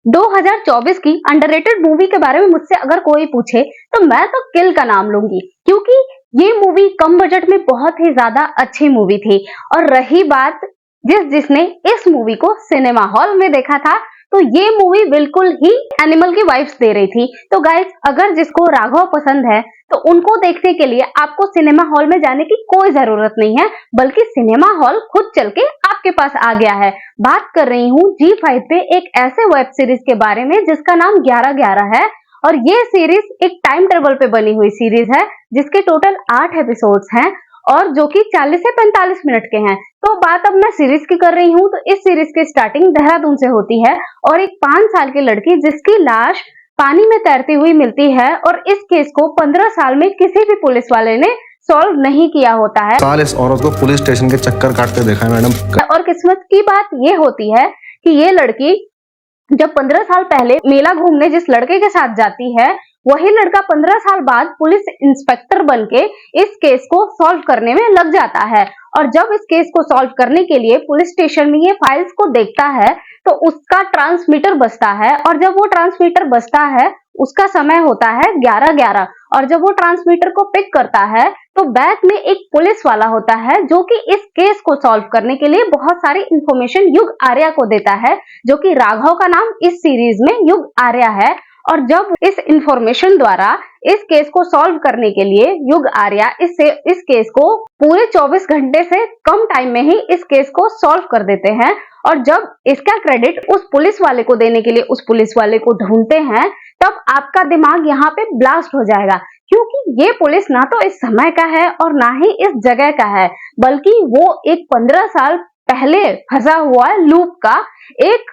2024 की underrated movie के बारे में मुझसे अगर कोई पूछे तो मैं तो किल का नाम लूंगी, क्योंकि ये मूवी कम बजट में बहुत ही ज्यादा अच्छी मूवी थी। और रही बात जिसने इस मूवी को सिनेमा हॉल में देखा था, तो ये मूवी बिल्कुल ही एनिमल की वाइब्स दे रही थी। तो गाइस, अगर जिसको राघव पसंद है तो उनको देखने के लिए आपको सिनेमा हॉल में जाने की कोई जरूरत नहीं है, बल्कि सिनेमा हॉल खुद चल के आपके पास आ गया है। बात कर रही हूँ G5 पे एक ऐसे वेब सीरीज के बारे में जिसका नाम 11/11 है। और ये सीरीज एक टाइम टेबल पे बनी हुई सीरीज है, जिसके टोटल 8 एपिसोड्स हैं और जो कि 40 से 45 मिनट के हैं। तो बात अब मैं सीरीज की कर रही हूँ, तो इस सीरीज की स्टार्टिंग देहरादून से होती है और एक 5 साल की लड़की जिसकी लाश पानी में तैरती हुई मिलती है, और इस केस को 15 साल में किसी भी पुलिस वाले ने सॉल्व नहीं किया होता है। साल इस औरत को पुलिस स्टेशन के चक्कर काटते देखा है मैडम। और किस्मत की बात ये होती है कि ये लड़की जब 15 साल पहले मेला घूमने जिस लड़के के साथ जाती है, वही लड़का 15 साल बाद पुलिस इंस्पेक्टर बनके इस केस को सॉल्व करने में लग जाता है। और जब इस केस को सॉल्व करने के लिए पुलिस स्टेशन में ये फाइल्स को देखता है, तो उसका ट्रांसमीटर बजता है, और जब वो ट्रांसमीटर बजता है उसका समय होता है 11/11। और जब वो ट्रांसमीटर को पिक करता है तो बैक में एक पुलिस वाला होता है जो कि इस केस को सॉल्व करने के लिए बहुत सारी इंफॉर्मेशन युग आर्या को देता है, जो कि राघव का नाम इस सीरीज में युग आर्या है। और जब इस इंफॉर्मेशन द्वारा इस केस को सॉल्व करने के लिए युग आर्या इस केस को पूरे 24 घंटे से कम टाइम में ही इस केस को सॉल्व कर देते हैं, और जब इसका क्रेडिट उस पुलिस वाले को देने के लिए उस पुलिस वाले को ढूंढते हैं, तब आपका दिमाग यहाँ पे ब्लास्ट हो जाएगा, क्योंकि ये पुलिस ना तो इस समय का है और ना ही इस जगह का है, बल्कि वो एक 15 साल पहले फंसा हुआ लूप का एक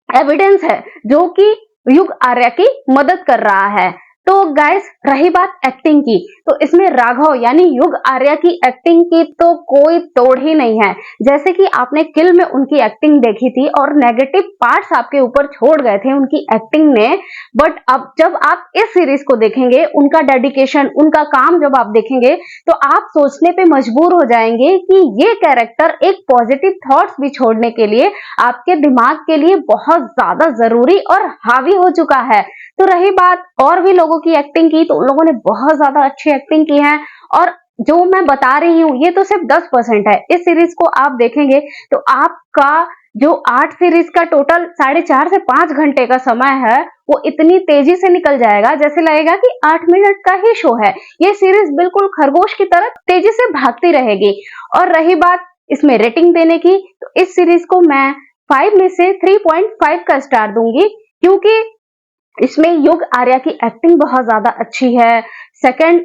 एविडेंस है जो कि युग आर्या की मदद कर रहा है। तो गाइस, रही बात एक्टिंग की, तो इसमें राघव यानी युग आर्या की एक्टिंग की तो कोई तोड़ ही नहीं है। जैसे कि आपने किल में उनकी एक्टिंग देखी थी और नेगेटिव पार्ट्स आपके ऊपर छोड़ गए थे उनकी एक्टिंग ने, बट अब जब आप इस सीरीज को देखेंगे, उनका डेडिकेशन, उनका काम जब आप देखेंगे, तो आप सोचने पे मजबूर हो जाएंगे कि ये कैरेक्टर एक पॉजिटिव थॉट्स भी छोड़ने के लिए आपके दिमाग के लिए बहुत ज्यादा जरूरी और हावी हो चुका है। तो रही बात और भी लोगों की एक्टिंग की, तो उन लोगों ने बहुत ज्यादा अच्छी एक्टिंग की है, और जो मैं बता रही हूँ ये तो सिर्फ 10% है। इस सीरीज को आप देखेंगे तो आपका जो 8 सीरीज का टोटल 4.5 से 5 घंटे का समय है, वो इतनी तेजी से निकल जाएगा जैसे लगेगा कि 8 मिनट का ही शो है। ये सीरीज बिल्कुल खरगोश की तरह तेजी से भागती रहेगी। और रही बात इसमें रेटिंग देने की, तो इस सीरीज को मैं 5 में से 3.5 का स्टार दूंगी, क्योंकि इसमें युग आर्या की एक्टिंग बहुत ज्यादा अच्छी है। सेकंड,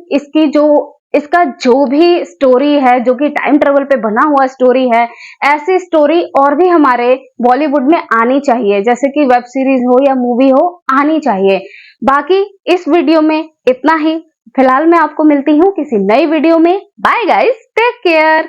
इसका जो भी स्टोरी है, जो कि टाइम ट्रेवल पे बना हुआ स्टोरी है, ऐसी स्टोरी और भी हमारे बॉलीवुड में आनी चाहिए, जैसे कि वेब सीरीज हो या मूवी हो, आनी चाहिए। बाकी इस वीडियो में इतना ही। फिलहाल मैं आपको मिलती हूँ किसी नई वीडियो में। Bye guys, take care.